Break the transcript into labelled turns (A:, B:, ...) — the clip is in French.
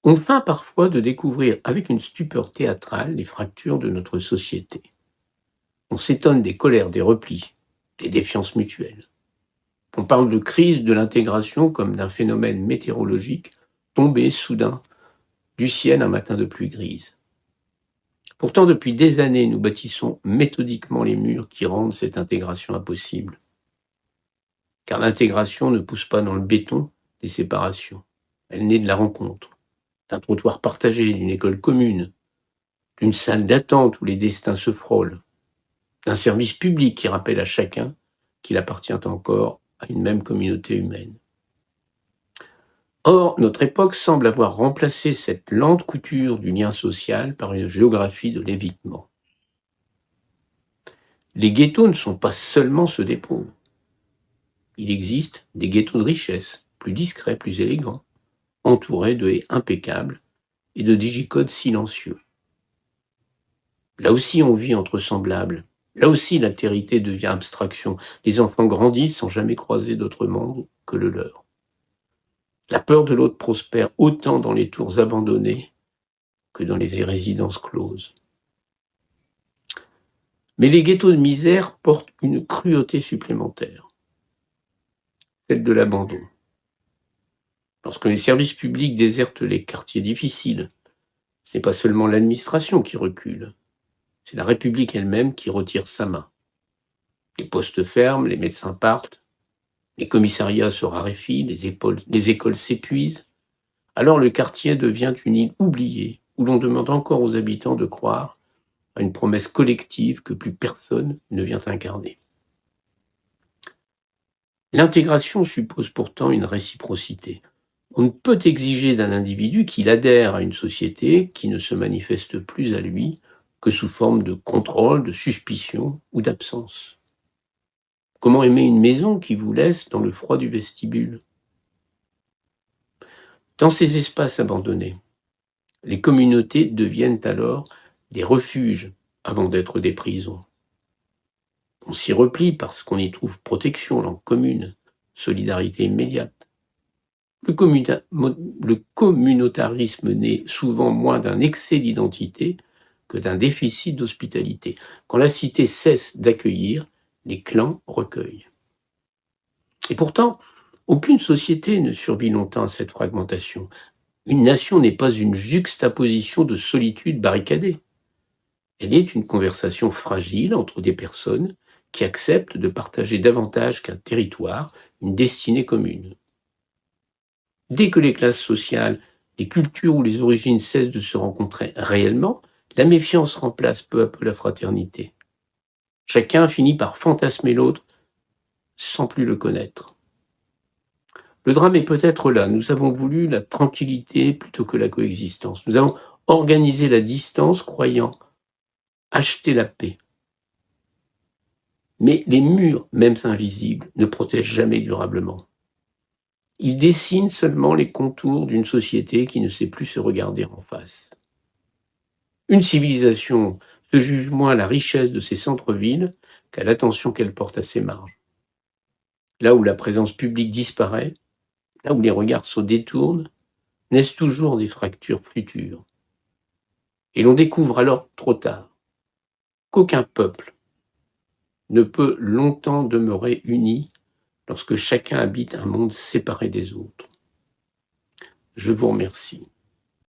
A: On feint parfois de découvrir avec une stupeur théâtrale les fractures de notre société. On s'étonne des colères, des replis, des défiances mutuelles. On parle de crise de l'intégration comme d'un phénomène météorologique tombé soudain du ciel un matin de pluie grise. Pourtant, depuis des années, nous bâtissons méthodiquement les murs qui rendent cette intégration impossible. Car l'intégration ne pousse pas dans le béton des séparations. Elle naît de la rencontre, d'un trottoir partagé, d'une école commune, d'une salle d'attente où les destins se frôlent, d'un service public qui rappelle à chacun qu'il appartient encore à une même communauté humaine. Or, notre époque semble avoir remplacé cette lente couture du lien social par une géographie de l'évitement. Les ghettos ne sont pas seulement ceux des pauvres. Il existe des ghettos de richesse, plus discrets, plus élégants, entourés de haies impeccables et de digicodes silencieux. Là aussi, on vit entre semblables. Là aussi, l'altérité devient abstraction. Les enfants grandissent sans jamais croiser d'autre monde que le leur. La peur de l'autre prospère autant dans les tours abandonnées que dans les résidences closes. Mais les ghettos de misère portent une cruauté supplémentaire, celle de l'abandon. Lorsque les services publics désertent les quartiers difficiles, ce n'est pas seulement l'administration qui recule, c'est la République elle-même qui retire sa main. Les postes ferment, les médecins partent, les commissariats se raréfient, les écoles s'épuisent. Alors le quartier devient une île oubliée, où l'on demande encore aux habitants de croire à une promesse collective que plus personne ne vient incarner. L'intégration suppose pourtant une réciprocité. On ne peut exiger d'un individu qu'il adhère à une société qui ne se manifeste plus à lui que sous forme de contrôle, de suspicion ou d'absence. Comment aimer une maison qui vous laisse dans le froid du vestibule ? Dans ces espaces abandonnés, les communautés deviennent alors des refuges avant d'être des prisons. On s'y replie parce qu'on y trouve protection, langue commune, solidarité immédiate. Le communautarisme naît souvent moins d'un excès d'identité que d'un déficit d'hospitalité. Quand la cité cesse d'accueillir, les clans recueillent. Et pourtant, aucune société ne survit longtemps à cette fragmentation. Une nation n'est pas une juxtaposition de solitude barricadée. Elle est une conversation fragile entre des personnes qui acceptent de partager davantage qu'un territoire, une destinée commune. Dès que les classes sociales, les cultures ou les origines cessent de se rencontrer réellement, la méfiance remplace peu à peu la fraternité. Chacun finit par fantasmer l'autre sans plus le connaître. Le drame est peut-être là. Nous avons voulu la tranquillité plutôt que la coexistence. Nous avons organisé la distance croyant acheter la paix. Mais les murs, même invisibles, ne protègent jamais durablement. Ils dessinent seulement les contours d'une société qui ne sait plus se regarder en face. Une civilisation se juge moins à la richesse de ses centres-villes qu'à l'attention qu'elle porte à ses marges. Là où la présence publique disparaît, là où les regards se détournent, naissent toujours des fractures futures. Et l'on découvre alors trop tard qu'aucun peuple ne peut longtemps demeurer uni lorsque chacun habite un monde séparé des autres. Je vous remercie.